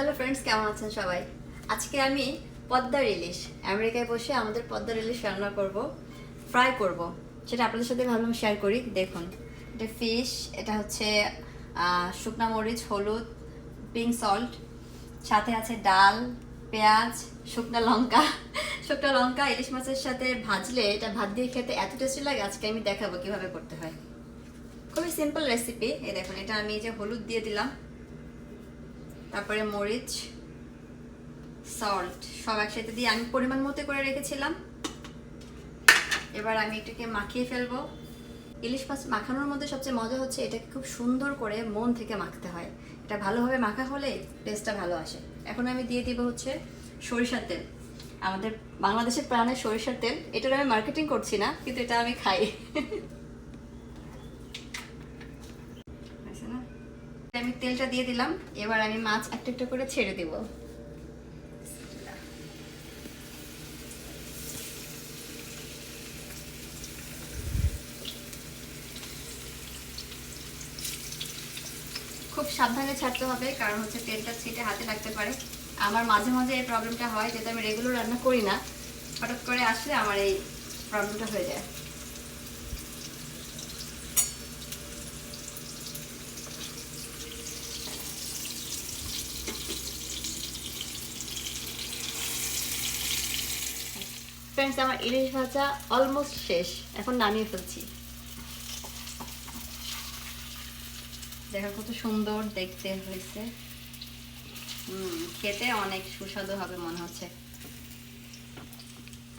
Hello friends, কেমন আছেন সবাই? আজকে আমি পদ্মার ইলিশ, আমেরিকায় বসে আমাদের পদ্মার ইলিশ রান্না করব, ফ্রাই করব। সেটা আপনাদের সাথে ভাবলাম শেয়ার করি। দেখুন, এটা ফিশ, এটা হচ্ছে শুকনা মরিচ, হলুদ, পিঙ্ক সল্ট, সাথে আছে ডাল, পেঁয়াজ, শুকনা লঙ্কা। শুকনা লঙ্কা ইলিশ মাছের সাথে ভাজলে এটা ভাত দিয়ে খেতে এত টেস্টি লাগে। আজকে আমি দেখাবো কিভাবে করতে হয়। খুবই সিম্পল রেসিপি। এই দেখুন, এটা আমি যে হলুদ দিয়ে দিলাম, তারপরে মরিচ, সল্ট সব একসাথে দিয়ে আমি পরিমাণ মতো করে রেখেছিলাম। এবার আমি এটাকে মাখিয়ে ফেলবো। ইলিশ মাছ মাখানোর মধ্যে সবচেয়ে মজা হচ্ছে এটাকে খুব সুন্দর করে মন থেকে মাখতে হয়। এটা ভালোভাবে মাখা হলে টেস্টটা ভালো আসে। এখন আমি দিয়ে দিব হচ্ছে সরিষার তেল, আমাদের বাংলাদেশের প্রাণের সরিষার তেল। এটার আমি মার্কেটিং করছি না, কিন্তু এটা আমি খাই। আমি তেলটা দিয়ে দিলাম। এবার আমি মাছ একটা একটা করে ছেড়ে দিব। খুব সাবধানে ছাড়তে হবে, কারণ হচ্ছে তেলটা ছিটে হাতে লাগতে পারে। আমার মাঝে মাঝে এই প্রবলেমটা হয়, যেটা আমি রেগুলার রান্না করি না, হঠাৎ করে আসলে আমার এই প্রবলেমটা হয়ে যায়। ফ্রেন্ডস, আমার ইলিশ ভাজা অলমোস্ট শেষ, এখন নামিয়ে ফেলছি। দেখা কত সুন্দর দেখতে হয়েছে। খেতে অনেক সুস্বাদু হবে মনে হচ্ছে।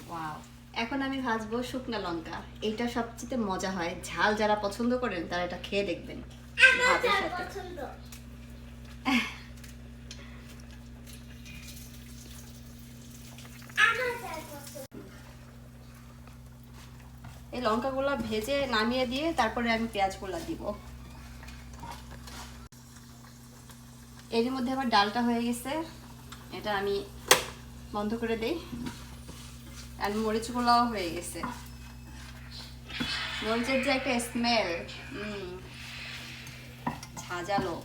ওয়াও। এখন আমি ভাজবো শুকনা লঙ্কা। এটা সবচেয়ে মজা হয়, ঝাল যারা পছন্দ করেন তারা এটা খেয়ে দেখবেন ভাতের সাথে। এই লঙ্কাগুলো ভেজে নামিয়ে দিয়ে তারপরে আমি পেঁয়াজগুলো দিব। এর মধ্যে আবার ডালটা হয়ে গেছে, এটা আমি বন্ধ করে দেই। আর মরিচগুলোও হয়ে গেছে। মরিচের যে একটা স্মেল, ঝাঁঝালো।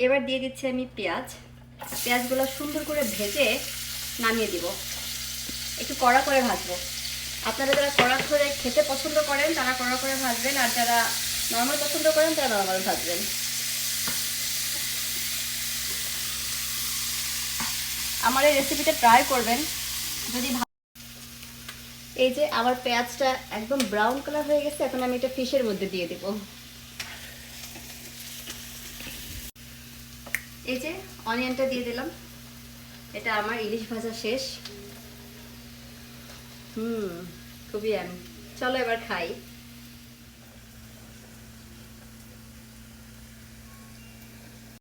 এবার দিয়ে দিচ্ছি আমি পেঁয়াজ। পেঁয়াজগুলো সুন্দর করে ভেজে নামিয়ে দিব। একটু কড়া করে ভাজবো। আপনারা যারা কড়া করে খেতে পছন্দ করেন তারা কড়া করে ভাজবেন, আর যারা নর্মাল পছন্দ করেন তারা নর্মাল ভাজবেন। আমার এই রেসিপিটা ট্রাই করবেন যদি। এই যে আমার পেঁয়াজটা একদম ব্রাউন কালার হয়ে গেছে, এখন আমি এটা ফিশের মধ্যে দিয়ে দেব। এই যে অনিয়নটা দিয়ে দিলাম। এটা আমার ইলিশ ভাজা শেষ। খুবই আমি, চলো এবার খাই।